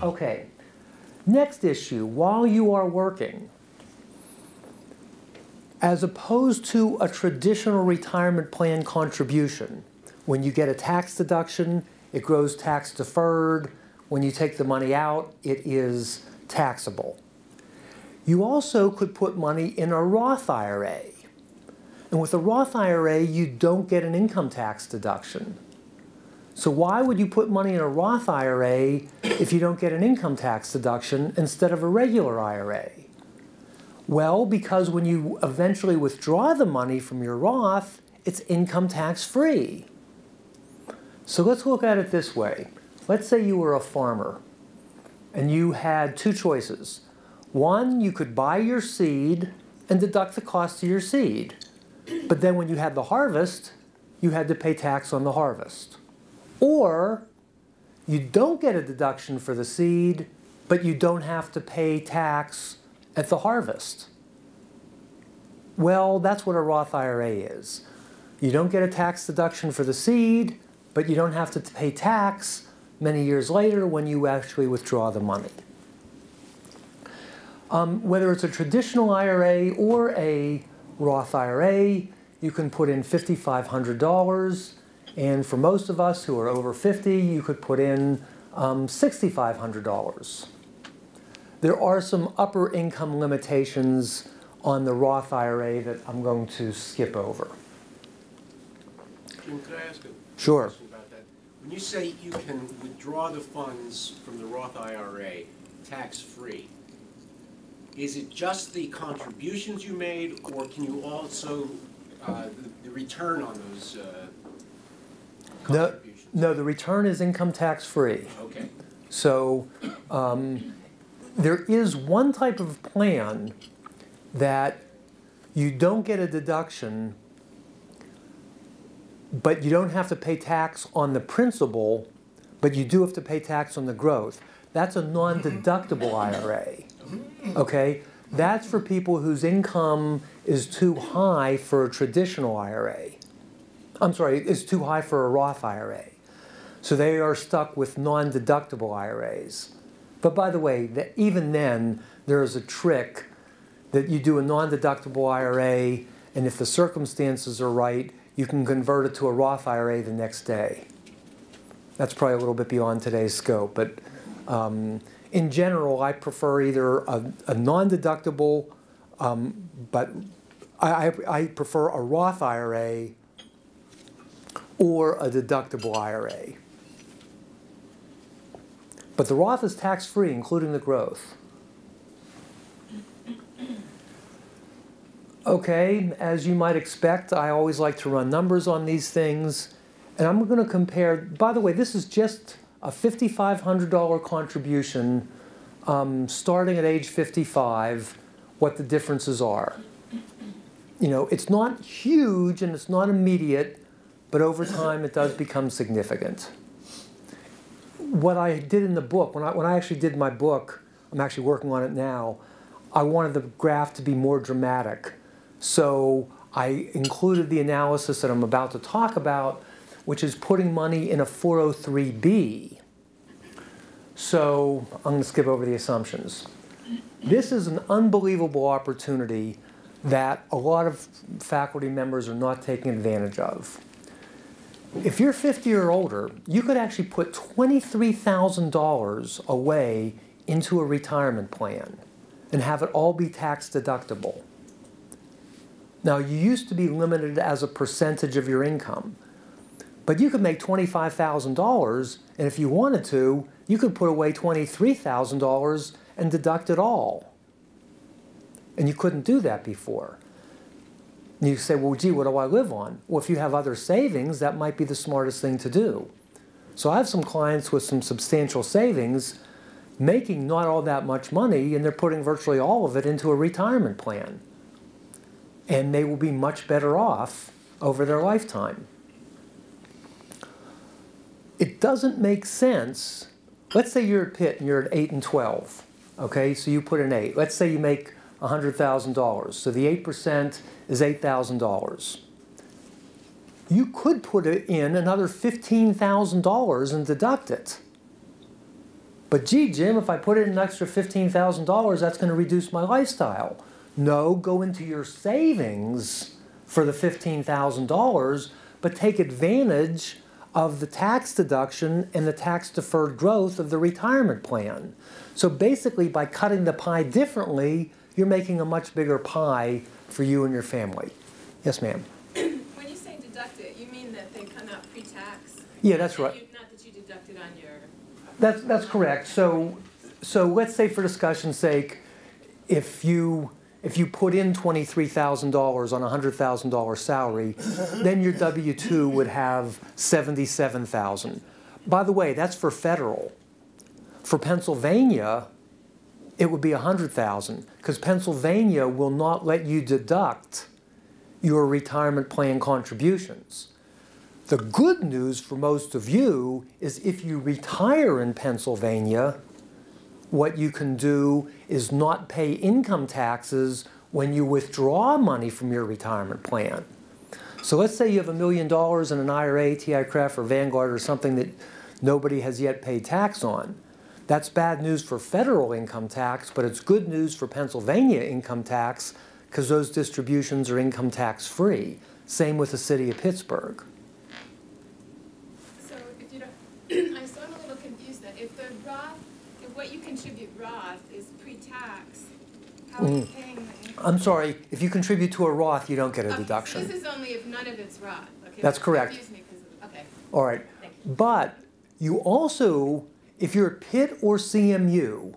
Okay. Next issue, while you are working, as opposed to a traditional retirement plan contribution, when you get a tax deduction, it grows tax deferred. When you take the money out, it is taxable. You also could put money in a Roth IRA. And with a Roth IRA, you don't get an income tax deduction. So why would you put money in a Roth IRA if you don't get an income tax deduction instead of a regular IRA? Well, because when you eventually withdraw the money from your Roth, it's income tax free. So let's look at it this way. Let's say you were a farmer and you had two choices. One, you could buy your seed and deduct the cost of your seed. But then when you had the harvest, you had to pay tax on the harvest. Or you don't get a deduction for the seed, but you don't have to pay tax at the harvest. Well, that's what a Roth IRA is. You don't get a tax deduction for the seed, but you don't have to pay tax many years later when you actually withdraw the money. Whether it's a traditional IRA or a Roth IRA, you can put in $5,500. And for most of us who are over 50, you could put in $6,500. There are some upper income limitations on the Roth IRA that I'm going to skip over. Jim, could I ask a Sure. question about that? When you say you can withdraw the funds from the Roth IRA tax-free, is it just the contributions you made, or can you also, the return on those contributions? No, the return is income tax free. Okay. So there is one type of plan that you don't get a deduction, but you don't have to pay tax on the principal, but you do have to pay tax on the growth. That's a non-deductible IRA. Okay? That's for people whose income is too high for a traditional IRA. I'm sorry, is too high for a Roth IRA. So they are stuck with non-deductible IRAs. But by the way, even then, there is a trick that you do a non-deductible IRA, and if the circumstances are right, you can convert it to a Roth IRA the next day. That's probably a little bit beyond today's scope, but in general, I prefer either a non-deductible, but I prefer a Roth IRA or a deductible IRA. But the Roth is tax-free, including the growth. Okay, as you might expect, I always like to run numbers on these things. And I'm going to compare, by the way, this is just a $5,500 contribution starting at age 55, what the differences are. You know, it's not huge and it's not immediate, but over time it does become significant. What I did in the book, when I actually did my book, I'm actually working on it now, I wanted the graph to be more dramatic. So I included the analysis that I'm about to talk about, which is putting money in a 403B. So I'm going to skip over the assumptions. This is an unbelievable opportunity that a lot of faculty members are not taking advantage of. If you're 50 or older, you could actually put $23,000 away into a retirement plan and have it all be tax deductible. Now, you used to be limited as a percentage of your income, but you could make $25,000, and if you wanted to, you could put away $23,000 and deduct it all. And you couldn't do that before. And you say, well, gee, what do I live on? Well, if you have other savings, that might be the smartest thing to do. So I have some clients with some substantial savings making not all that much money, and they're putting virtually all of it into a retirement plan. And they will be much better off over their lifetime. It doesn't make sense. Let's say you're at Pitt and you're at 8 and 12. Okay, so you put in 8. Let's say you make $100,000. So the 8% is $8,000. You could put in another $15,000 and deduct it. But gee, Jim, if I put in an extra $15,000, that's going to reduce my lifestyle. No, go into your savings for the $15,000, but take advantage of the tax deduction and the tax deferred growth of the retirement plan. So basically, by cutting the pie differently, you're making a much bigger pie for you and your family. Yes, ma'am? When you say deduct it, you mean that they come out pre-tax? Yeah, that's right. Not that you deduct it on your... That's correct. So let's say for discussion's sake, if you put in $23,000 on a $100,000 salary, then your W-2 would have $77,000. By the way, that's for federal. For Pennsylvania, it would be $100,000 because Pennsylvania will not let you deduct your retirement plan contributions. The good news for most of you is if you retire in Pennsylvania, what you can do is not pay income taxes when you withdraw money from your retirement plan. So let's say you have $1 million in an IRA, TI-CREF, or Vanguard or something that nobody has yet paid tax on. That's bad news for federal income tax, but it's good news for Pennsylvania income tax because those distributions are income tax free. Same with the city of Pittsburgh. So if you don't, I'm a little confused then. If the Roth, if what you contribute Roth is pre-tax, how are you paying the income? I'm sorry, if you contribute to a Roth, you don't get a deduction. So this is only if none of it's Roth. Okay, That's correct. Confused me 'cause of, okay. All right. Thank you. But you also, if you're at Pitt or CMU,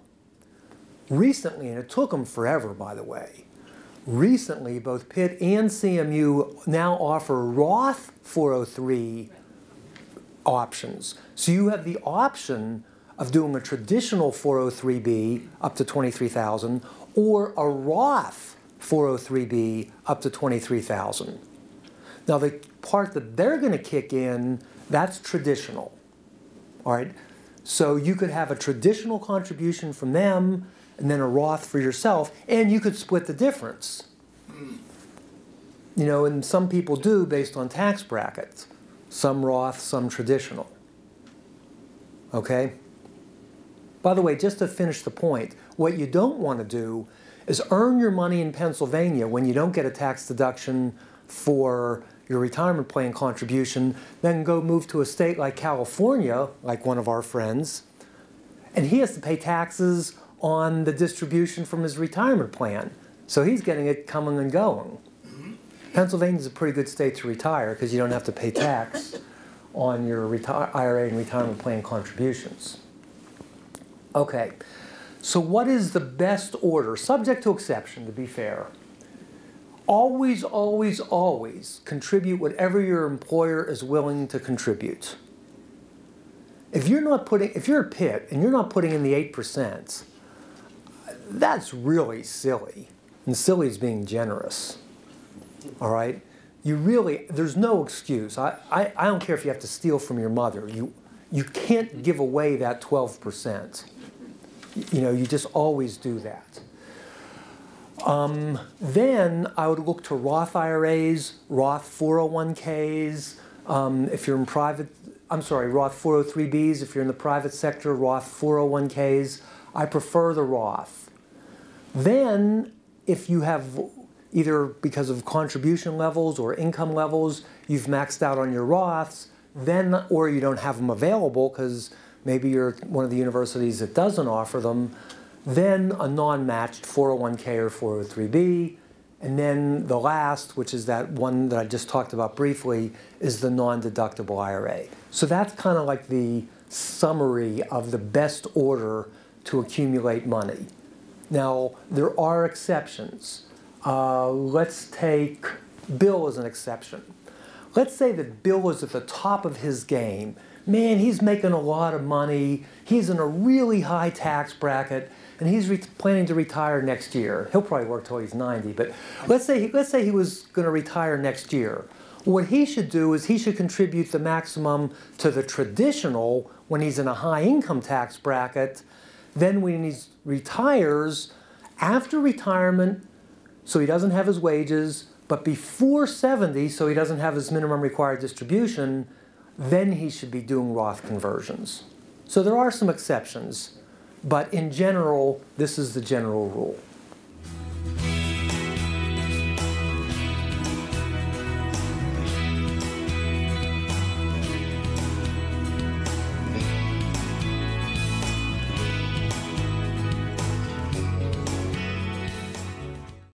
recently, and it took them forever, by the way, recently both Pitt and CMU now offer Roth 403 options. So you have the option of doing a traditional 403B up to $23,000 or a Roth 403B up to $23,000. Now the part that they're going to kick in, that's traditional. All right. So you could have a traditional contribution from them and then a Roth for yourself, and you could split the difference. You know, and some people do based on tax brackets. Some Roth, some traditional. Okay? By the way, just to finish the point, what you don't want to do is earn your money in Pennsylvania when you don't get a tax deduction for your retirement plan contribution, then go move to a state like California, like one of our friends, and he has to pay taxes on the distribution from his retirement plan. So he's getting it coming and going. Pennsylvania is a pretty good state to retire because you don't have to pay tax on your IRA and retirement plan contributions. Okay, so what is the best order? Subject to exception, to be fair. Always, always, always contribute whatever your employer is willing to contribute. If you're a Pitt and you're not putting in the 8%, that's really silly. And silly is being generous. All right? There's no excuse. I don't care if you have to steal from your mother. You can't give away that 12%. You know, you just always do that. Then I would look to Roth IRAs, Roth 401ks, if you're in Roth 403Bs, if you're in the private sector, Roth 401ks. I prefer the Roth. Then, if you have either because of contribution levels or income levels, you've maxed out on your Roths, then, or you don't have them available because maybe you're one of the universities that doesn't offer them, then a non-matched 401k or 403b, and then the last, which is that one that I just talked about briefly, is the non-deductible IRA. So that's kind of like the summary of the best order to accumulate money. Now, there are exceptions. Let's take Bill as an exception. Let's say that Bill is at the top of his game. Man, he's making a lot of money. He's in a really high tax bracket, and he's planning to retire next year. He'll probably work till he's 90, but let's say he was going to retire next year. What he should do is he should contribute the maximum to the traditional when he's in a high income tax bracket. Then when he retires, after retirement, so he doesn't have his wages, but before 70, so he doesn't have his minimum required distribution, then he should be doing Roth conversions. So there are some exceptions, But in general, this is the general rule.